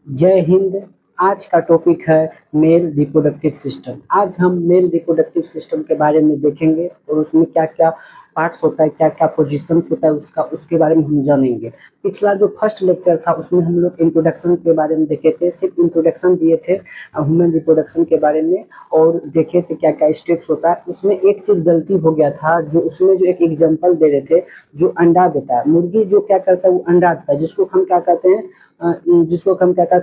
जय हिंद। आज का टॉपिक है मेल रिप्रोडक्टिव सिस्टम। आज हम मेल रिप्रोडक्टिव सिस्टम के बारे में देखेंगे और उसमें क्या क्या पार्ट्स होता है, क्या क्या पोजीशंस होता है उसके बारे में हम जानेंगे। पिछला जो फर्स्ट लेक्चर था उसमें हम लोग इंट्रोडक्शन के बारे में देखे थे, सिर्फ इंट्रोडक्शन दिए थे ह्यूमन रिप्रोडक्शन के बारे में और देखे थे क्या क्या स्टेप्स होता है। उसमें एक चीज़ गलती हो गया था, जो उसमें जो एक एग्जाम्पल दे रहे थे, जो अंडा देता है मुर्गी, जो क्या करता है वो अंडा देता है, जिसको हम क्या कहते हैं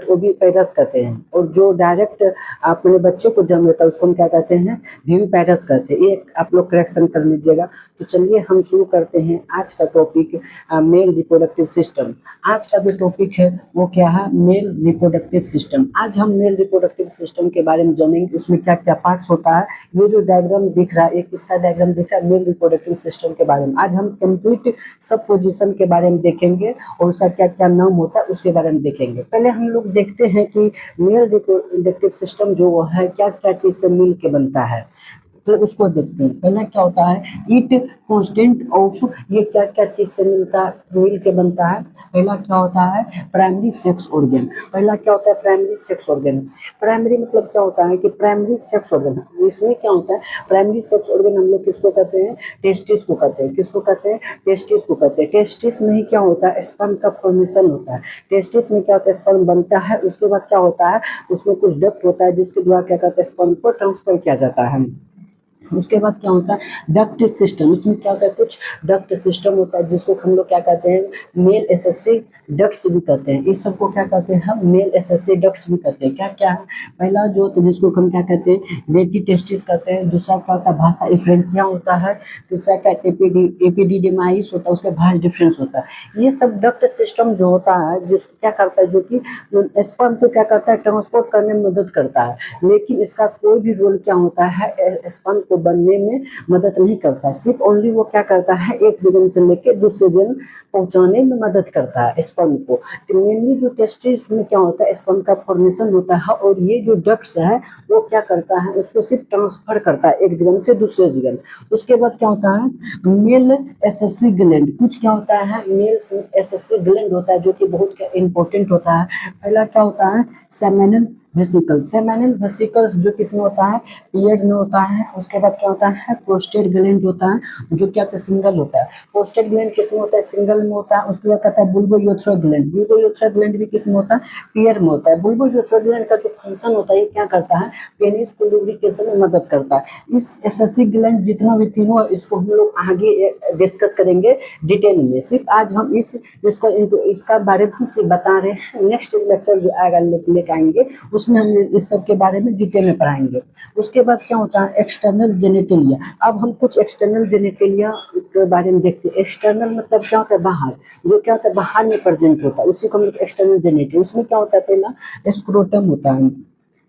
वो भी पैरस कहते हैं। और जो डायरेक्ट अपने बच्चे को जन्म देता है उसको हम क्या कहते हैं, भी पैरस कहते हैं। ये आप लोग करेक्शन कर लीजिएगा। तो चलिए हम शुरू करते हैं आज का टॉपिक, मेल रिप्रोडक्टिव सिस्टम। आज का जो टॉपिक है वो क्या है, मेल रिप्रोडक्टिव सिस्टम। आज हम मेल रिप्रोडक्टिव सिस्टम के बारे में जानेंगे, उसमें क्या क्या पार्ट्स होता है। ये जो डायग्राम दिख रहा है, एक इसका डायग्राम दिख रहा है मेल रिप्रोडक्टिव सिस्टम के बारे में। आज हम कंप्लीट सब पोजीशन के बारे में देखेंगे और उसका क्या क्या नाम होता है उसके बारे में देखेंगे। पहले हम लोग देखते हैं कि मेल रिप्रोडक्टिव सिस्टम जो है क्या क्या चीज से मिल के बनता है, तो उसको देखते हैं। पहला क्या होता है, इट कांस्टेंट ऑफ, ये क्या क्या चीज से मिल के बनता है। पहला क्या होता है, प्राइमरी सेक्स ऑर्गन। पहला क्या होता है, प्राइमरी सेक्स ऑर्गन। प्राइमरी मतलब क्या होता है कि प्राइमरी सेक्स ऑर्गन, इसमें क्या होता है, प्राइमरी सेक्स ऑर्गन हम लोग किसको कहते हैं, टेस्टिस को कहते हैं। किसको कहते हैं, टेस्टिस को कहते हैं। टेस्टिस में ही क्या होता है, स्पर्म का फॉर्मेशन होता है। टेस्टिस में क्या होता है, स्पर्म बनता है, उसके बाद क्या होता है, उसमें कुछ डक्ट होता है जिसके द्वारा क्या कहते हैं, स्पर्म को ट्रांसफर किया जाता है। उसके बाद क्या होता है, डक्ट सिस्टम। इसमें क्या होता है, कुछ डक्ट सिस्टम होता है जिसको हम लोग क्या कहते हैं, मेल एसेसरी डक्ट्स भी कहते हैं। इस सबको क्या कहते हैं, हम मेल एसेसरी डक्ट्स भी कहते हैं। क्या क्या है, पहला जो होता है जिसको हम क्या कहते हैं, लेटी टेस्टिस कहते हैं। दूसरा क्या होता है, भाषा इफ्रेंसिया होता है। तीसरा क्या, एपिडिडिमाइस होता है, उसका भाष डिफरेंस होता है। ये सब डक्ट सिस्टम जो होता है, जिसको क्या करता है, जो कि स्पर्म को क्या करता है, ट्रांसपोर्ट करने में मदद करता है। लेकिन इसका कोई भी रोल क्या होता है, स्पर्म को बनने में मदद नहीं करता है। सिर्फ ओनली वो क्या करता है, एक जगह से लेकर दूसरे जगह पहुंचाने में मदद करता है स्पर्म को। मेनली जो टेस्टिस में क्या होता है, स्पर्म का फॉर्मेशन होता है और ये जो डक्ट्स है वो क्या करता है, उसको सिर्फ ट्रांसफर करता है एक जगह से दूसरे जगह। उसके बाद क्या होता है, मेल एसेसरी ग्लैंड। कुछ क्या होता है, मेल एसेसरी ग्लैंड होता है जो कि बहुत इंपॉर्टेंट होता है। पहला क्या होता है, सेमिनल वेसिकल। सेमिनल वेसिकल्स जो किसमें होता है, पीरियड में होता है। उसके बाद क्या होता है, प्रोस्टेट ग्लैंड होता है जो क्या सिंगल होता है। प्रोस्टेट ग्लैंड किसमें होता है, सिंगल में होता है। उसके बाद कहता है बुल्बोयूरेथ्रल ग्लैंड। बुल्बोयूरेथ्रल ग्लैंड भी किसमें होता है, पेयर में होता है। बुल्बोयूरेथ्रल ग्लैंड का जो फंक्शन होता है, ये क्या करता है, पेनिस को लुब्रिकेशन में मदद करता है। इस एसेसरी ग्लैंड जितना भी तीनों है, इसको हम लोग आगे डिस्कस करेंगे डिटेल में। सिर्फ आज हम इसका बारे में हम सिर्फ बता रहे हैं। नेक्स्ट लेक्चर जो आएगा लेके आएंगे उसमें हम इस सब के बारे में डिटेल में पढ़ाएंगे। उसके बाद क्या होता है, एक्सटर्नल जेनिटेलिया। अब हम कुछ एक्सटर्नल जेनिटेलिया के बारे में देखते हैं। एक्सटर्नल मतलब क्या होता है, बाहर, जो क्या होता है बाहर में प्रेजेंट होता है, उसी को हम लोग एक्सटर्नल जेनिटेलिया। उसमें क्या होता है, पहला स्क्रोटम होता है,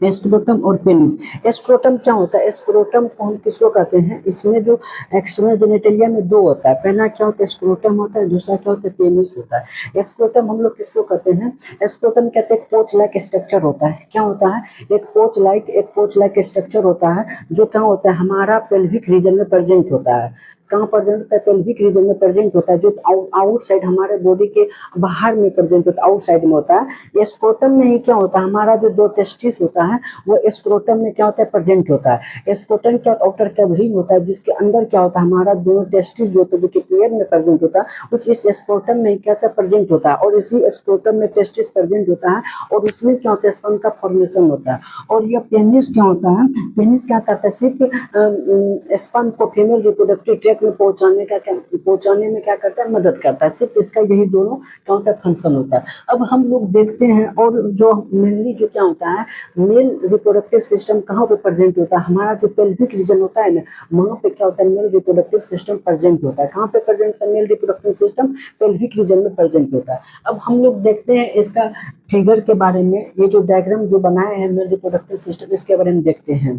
एस्क्रोटम और पेनिस। एस्क्रोटम क्या होता है, एस्क्रोटम को हम किसको कहते हैं, इसमें जो एक्सटर्नल जेनिटेलिया में दो होता है। पहला क्या होता है, एस्क्रोटम होता है, दूसरा क्या होता है, पेनिस होता है। एस्क्रोटम हम लोग किसको कहते हैं, एस्क्रोटम कहते हैं पोच लाइक स्ट्रक्चर होता है। क्या होता है, एक पोच लाइक स्ट्रक्चर होता है जो क्या होता है, हमारा पेल्विक रीजन में प्रेजेंट होता है। कहाँ प्रेजेंट होता है, पेल्विक रीजन में प्रेजेंट होता है, जो आउटसाइड हमारे बॉडी के बाहर में प्रेजेंट होता है, आउटसाइड में होता है। स्क्रोटम में ही क्या होता है, हमारा जो दो टेस्टिस होता है वो स्क्रोटम में क्या होता है, प्रेजेंट होता है। स्क्रोटम क्या आउटर कैविटी होता है, जिसके अंदर क्या होता है, हमारा दोनों टेस्टिस जो होता है, जो कि पेयर में प्रेजेंट होता है, कुछ इस स्क्रोटम में क्या होता है, प्रेजेंट होता है। और इसी स्क्रोटम में टेस्टिस प्रेजेंट होता है और उसमें क्या होता है, स्पर्म का फॉर्मेशन होता है। और यह पेनिस क्या होता है, पेनिस क्या करता है, सिर्फ स्पर्म को फीमेल रिप्रोडक्टिव ट्रैक्ट में पहुंचाने में क्या करता है, मदद करता है। सिर्फ इसका यही दोनों क्या होता है, फंक्शन होता है। अब हम लोग देखते हैं, और जो मेनली जो क्या होता है, मेल रिप्रोडक्टिव सिस्टम कहाँ पे प्रेजेंट होता है, हमारा जो पेल्विक रीजन होता है ना, वहाँ पे क्या होता है, मेल रिप्रोडक्टिव सिस्टम प्रेजेंट होता है। कहाँ पे प्रेजेंट होता है, male reproductive system pelvic region में प्रेजेंट होता है। अब हम लोग देखते हैं इसका फिगर के बारे में। ये जो डायग्राम जो बनाए हैं मेल रिप्रोडक्टिव सिस्टम, इसके बारे में देखते हैं।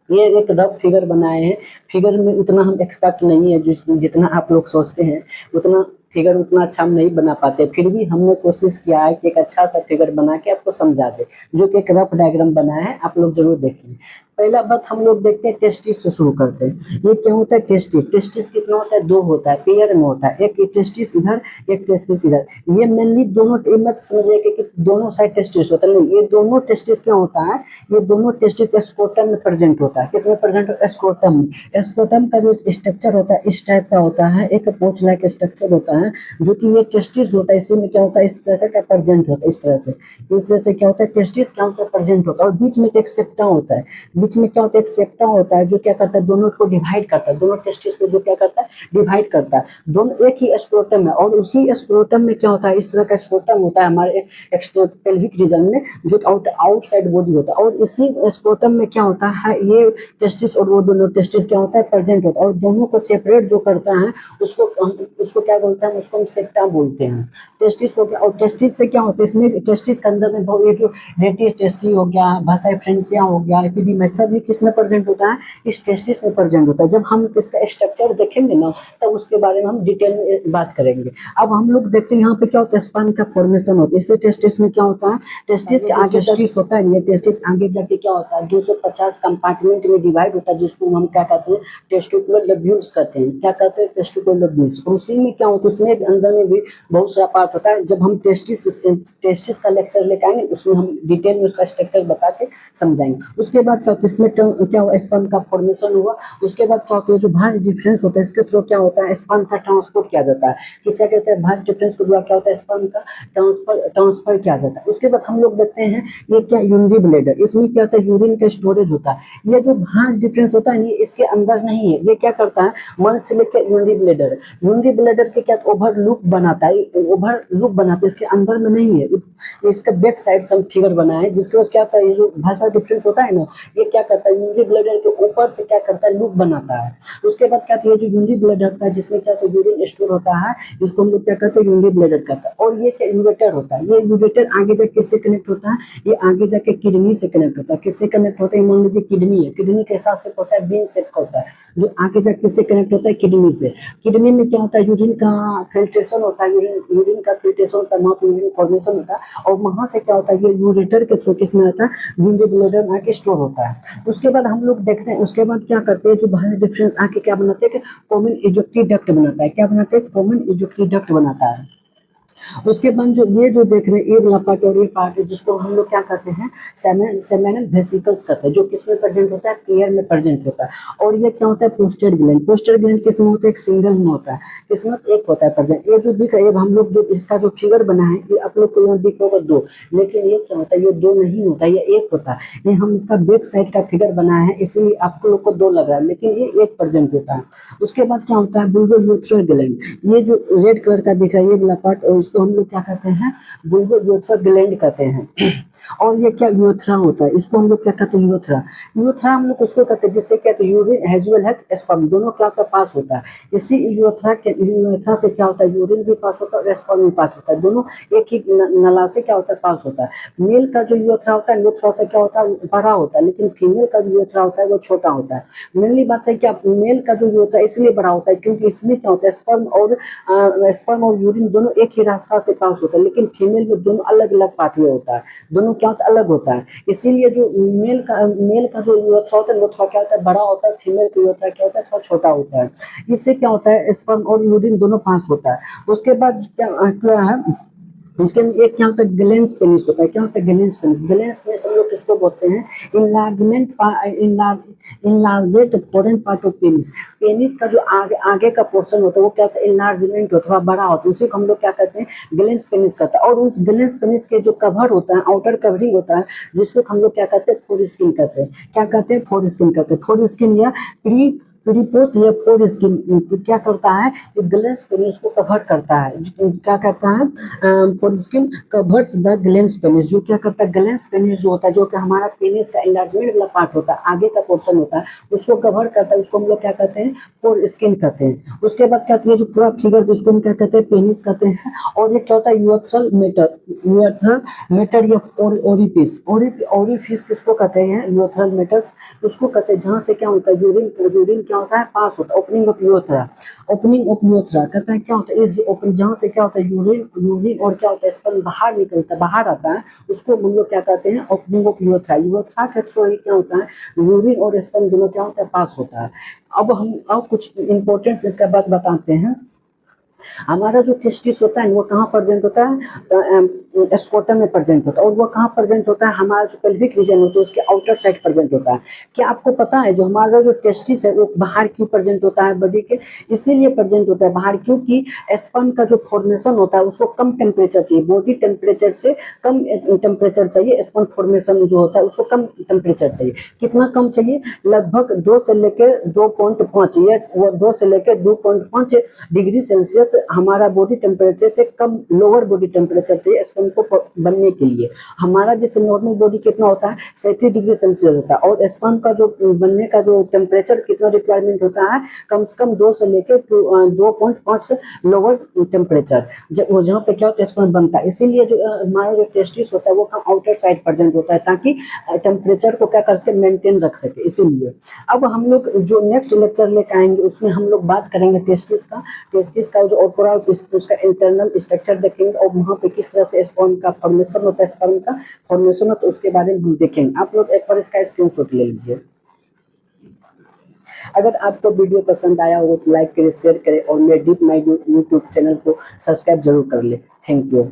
ये एक रफ फिगर बनाए हैं। फिगर में उतना हम एक्सपर्ट नहीं है, जितना आप लोग सोचते हैं उतना फिगर उतना अच्छा हम नहीं बना पाते। फिर भी हमने कोशिश किया है कि एक अच्छा सा फिगर बना के आपको समझा दे, जो कि एक रफ डायग्राम बनाया है, आप लोग जरूर देखें। पहला बात हम लोग देखते हैं टेस्टिस से शुरू करते हैं। ये क्या होता है टेस्टिस? टेस्टिस कितना होता है? दो होता है, पेयर में होता है, एक टेस्टिस इधर, एक टेस्टिस इधर। ये मेनली दोनों, ये मत समझिए कि दोनों साइड टेस्टिस होता है, नहीं, ये दोनों टेस्टिस क्या होता है, ये दोनों टेस्टिस स्क्रोटम में प्रेजेंट होता है। किसमें प्रेजेंट होता है? स्क्रोटम में। स्क्रोटम का जो स्ट्रक्चर होता है इस टाइप का होता है, एक पोच लाइक स्ट्रक्चर होता है, जो कि ये टेस्टिस होता है, इसी में क्या होता है, इस तरह का प्रेजेंट होता है, इस तरह से, इस तरह से क्या होता है, टेस्टिस क्या होता है, प्रेजेंट होता है। और बीच में एक सेप्टा होता है, बीच में क्या होता है, एक सेप्टा होता है, जो क्या करता है, दोनों को डिवाइड करता है, दोनों टेस्टिस को जो क्या करता है, डिवाइड करता है। दोनों एक ही स्क्रोटम है, और उसी स्क्रोटम में क्या होता है, इस तरह का स्क्रोटम होता है हमारे पेल्विक रीजन में, जो आउटसाइड बॉडी होता है। और इसी स्क्रोटम में क्या होता है, ये टेस्टिस और वो दोनों टेस्टिस क्या होता है, प्रेजेंट होता है। और दोनों को सेपरेट जो करता है उसको क्या बोलते हैं, उसको हम सेप्टा बोलते हैं। टेस्टिस हो गया, और टेस्टिस से क्या होता है, इसमें टेस्टिस के अंदर में बहुत, ये जो रेटिस टेस्टी हो गया, भाषा फ्रेंसिया हो गया, एपिडीमाइस, सब ये किस में प्रेजेंट होता है, इस टेस्टिस में प्रेजेंट होता है। जब हम इसका स्ट्रक्चर देखेंगे ना, तब उसके बारे में हम डिटेल में बात करेंगे। अब हम लोग देखते हैं यहाँ पे क्या होता है, स्पर्म का फॉर्मेशन होता है। इससे टेस्टिस में क्या होता है, टेस्टिस के आगे टेस्टिस होता है, ये टेस्टिस आगे जाके क्या होता है, 250 कंपार्टमेंट में डिवाइड होता है, जिसको हम क्या कहते हैं, टेस्टिकुलर लोब्यूल्स कहते हैं। क्या कहते हैं, टेस्टिकुलर लोब्यूल्स। और उसी में क्या होता है, उसमें अंदर में भी बहुत सारा पार्ट होता है। जब हम टेस्टिस का लेक्चर लेकर आएंगे, उसमें हम डिटेल में उसका स्ट्रक्चर बता के समझाएंगे। उसके बाद क्या होता है, इसमें क्या हुआ, स्पर्म का फॉर्मेशन हुआ। उसके बाद क्या होता है, जो भाज डिफरेंस होता है, इसके थ्रू क्या होता है, स्पर्म का ट्रांसपोर्ट किया जाता है। किसका कहते हैं, भाज डिफरेंस के द्वारा क्या होता है, स्पर्म का ट्रांसफर किया जाता है। उसके बाद हम लोग देखते हैं ये क्या, यूरिनरी ब्लैडर। इसमें क्या होता है, यूरिन का स्टोरेज होता है। ये जो भाज डिफरेंस होता है, ये इसके अंदर नहीं है। ये क्या करता है, मान चले कि यूरिनरी ब्लैडर, यूरिनरी ब्लैडर के क्या ओवर लूप बनाता है, ओवर लूप बनाते हैं, इसके अंदर में नहीं है। इसका बैक साइड से हम फिगर बनाए हैं, जिसके वजह क्या होता है, ये जो भाषा डिफरेंस होता है ना, ये क्या करता है, यूरिनरी ब्लैडर के ऊपर से क्या करता है, लूप बनाता है। उसके बाद क्या होता है, जो यूरिनरी ब्लैडर होता है, जिसमें क्या होता है, यूरिन स्टोर होता है, इसको हम लोग क्या कहते हैं, यूरिनरी ब्लैडर कहते हैं। और ये क्या, यूरेटर होता है। ये यूरेटर आगे जाके किससे कनेक्ट होता है, ये आगे जाके किडनी से कनेक्ट होता है। किससे कनेक्ट होता है, मान लीजिए किडनी है, किडनी के हिसाब से होता है, बीन शेप का होता है, जो आगे जाके किससे कनेक्ट होता है, किडनी से। किडनी में क्या होता है, यूरिन का फिल्ट्रेशन होता है, यूरिन का फिल्ट्रेशन होता है, वहाँ पे यूरिन फॉर्मेशन होता है। और वहाँ से क्या होता है, ये यूरेटर के थ्रू किस में आता है, यूरिनरी ब्लैडर में आके स्टोर होता है। उसके बाद हम लोग देखते हैं, उसके बाद क्या करते हैं, जो भाज डिफरेंस आके क्या बनाते हैं, कॉमन इजेक्टिव डक्ट बनाता है। क्या बनाते हैं, कॉमन इजेक्टिव डक्ट बनाता है। उसके बाद जो ये जो देख रहे हैं, ये वाला पार्ट और ये पार्ट है, जिसको हम लोग क्या कहते हैं, सेमिनल वेसिकल्स कहते हैं, जो किसमें प्रेजेंट होता है, पेयर में प्रेजेंट होता है। और ये क्या होता है, पोस्टेड ग्लैंड। पोस्टेड ग्लैंड किसमें होता है, एक सिंगल में होता है, किसमें एक होता है प्रेजेंट। ये जो दिख रहा है, हम लोग जो इसका जो फिगर बना है, ये आप लोग को यहाँ दिख होगा दो, लेकिन ये क्या होता है, ये दो नहीं होता, ये एक होता है। ये हम इसका बैक साइड का फिगर बनाया है, इसलिए आप लोग को दो लग रहा है, लेकिन ये एक प्रेजेंट होता है। उसके बाद क्या होता है, बुल्बोयूरेथ्रल ग्लैंड। ये जो रेड कलर का दिख रहा है, ये वाला पार्ट, और इसको हम लोग क्या कहते हैं, बुल्बोयूरेथ्रल ग्लैंड कहते हैं। और ये क्या, यूरेथ्रा होता है, इसको हम लोग क्या कहते हैं, यूरेथ्रा। यूरेथ्रा हम लोग उसको कहते हैं जिससे कहते हैं urine as well as sperm, दोनों क्या होता है, पास होता है। इसी यूरेथ्रा से क्या होता है, यूरिन भी पास होता है और स्पर्म भी पास होता है, दोनों एक ही नला से क्या होता है, पास होता है। मेल का जो यूरेथ्रा होता है, यूरेथ्रा से क्या होता है, बड़ा होता है, लेकिन फीमेल का जो यूरेथ्रा होता है, वो छोटा होता है। मेनली बात है क्या, मेल का जो यूरेथ्रा इसलिए बड़ा होता है, क्योंकि इसमें क्या होता है, स्पर्म और यूरिन दोनों एक ही रास्ता से पास होता है, लेकिन फीमेल में दोनों अलग अलग पाथवे होता है, दोनों क्या होता है, अलग होता है। इसीलिए जो मेल का जो यूरेथ्रा होता है, वो थोड़ा क्या होता है, बड़ा होता है, फीमेल का यूरेथ्रा क्या होता है, थोड़ा छोटा होता है। इससे क्या होता है, स्पर्म और यूरिन दोनों पास होता है। उसके बाद क्या है, इसके में एक क्या होता है, ग्लैंस पेनिस होता है। क्या होता है, ग्लैंस पेनिस। ग्लैंस पेनिस हम लोग किसको बोलते हैं, enlarged foreign part of penis. Penis का जो आगे का पोर्शन होता है, वो क्या होता है, इनलार्जमेंट होता है, थोड़ा बड़ा होता है, उसी को हम लोग क्या कहते हैं, ग्लैंस पेनिस कहते हैं। और उस ग्लैंस पेनिस के जो कवर होता है, आउटर कवरिंग होता है, जिसको हम लोग क्या कहते हैं, फोर स्किन कहते हैं। क्या कहते हैं, फोर स्किन कहते हैं। फोर स्किन या प्रीपोस या फोर स्किन क्या करता है, ये ग्लैंस पेनिस को कवर करता है। क्या करता है, foreskin covers the glans penis. जो क्या करता है, ग्लैंस पेनिस जो होता है, जो कि हमारा पेनिस का एनलार्जमेंट वाला पार्ट होता है, आगे का पोर्शन होता है, उसको कवर करता है, उसको हम लोग क्या कहते हैं, फोर स्किन कहते हैं। उसके बाद क्या है, जो पूरा फिगर, इसको हम क्या कहते हैं, पेनिस कहते हैं। और ये क्या होता है, यूरेथ्रल मेटर या ओरिफिस। ओरिफिस किसको कहते हैं, यूरेथ्रल मेटर्स उसको कहते हैं, जहाँ से क्या होता है, यूरिन क्या होता है, पास होता है। Opening of urethra, opening of urethra कहता है क्या होता है, इस ओपन जहाँ से क्या होता है यूरिन यूरिन और क्या होता है स्पर्म बाहर निकलता है, बाहर आता है, उसको हम लोग क्या कहते हैं, ओपनिंग ऑफ यूरेथ्रा। यूरेथ्रा के थ्रू ही क्या होता है, यूरिन और स्पर्म दोनों क्या होता है, पास होता है। अब कुछ इंपॉर्टेंट इसका बात बताते हैं। हमारा जो टेस्टिस होता है वो कहाँ प्रेजेंट होता है, स्कोटम में प्रेजेंट होता है। और वो कहाँ प्रेजेंट होता है, हमारा जो पेल्विक रीजन होता है उसके आउटर साइड प्रेजेंट होता है। क्या आपको पता है जो हमारा जो टेस्टिस है वो बाहर क्यों प्रेजेंट होता है बॉडी के, इसीलिए प्रेजेंट होता है बाहर क्योंकि स्पर्म का जो फॉर्मेशन होता है उसको कम टेम्परेचर चाहिए, बॉडी टेम्परेचर से कम टेम्परेचर चाहिए। स्पर्म फॉर्मेशन जो होता है उसको कम टेम्परेचर चाहिए। कितना कम चाहिए, लगभग 2 से लेकर 2.5, ये 2 से लेकर 2.5 डिग्री सेल्सियस हमारा बॉडी टेम्परेचर से कम, लोअर बॉडी टेम्परेचर चाहिए स्पर्म को बनने के लिए। हमारा जैसे नॉर्मल बॉडी कितना होता है, 37 डिग्री सेल्सियस होता है, और स्पर्म का जो बनने का जो टेम्परेचर कितना रिक्वायरमेंट होता है, कम से कम 2 से लेकर 2.5 लोअर टेम्परेचर, जब जहाँ पे क्या होता है स्पर्म बनता है। इसीलिए जो हमारा जो टेस्टिस होता है वो कम आउटर साइड प्रेजेंट होता है ताकि टेम्परेचर को क्या कर सके, मेंटेन रख सके, इसीलिए। अब हम लोग जो नेक्स्ट लेक्चर लेकर आएंगे उसमें हम लोग बात करेंगे टेस्टिस का जो ओवरऑल उसका इंटरनल स्ट्रक्चर देखेंगे, और वहाँ पे किस तरह से स्पर्म का फॉर्मेशन होता है, स्पर्म का फॉर्मेशन होता है, उसके बारे में हम देखेंगे। आप लोग एक बार इसका स्क्रीनशॉट ले लीजिए। अगर आपको वीडियो पसंद आया हो तो लाइक करें, शेयर करें, और मेरे डीप माई यूट्यूब चैनल को सब्सक्राइब जरूर कर ले। Thank you.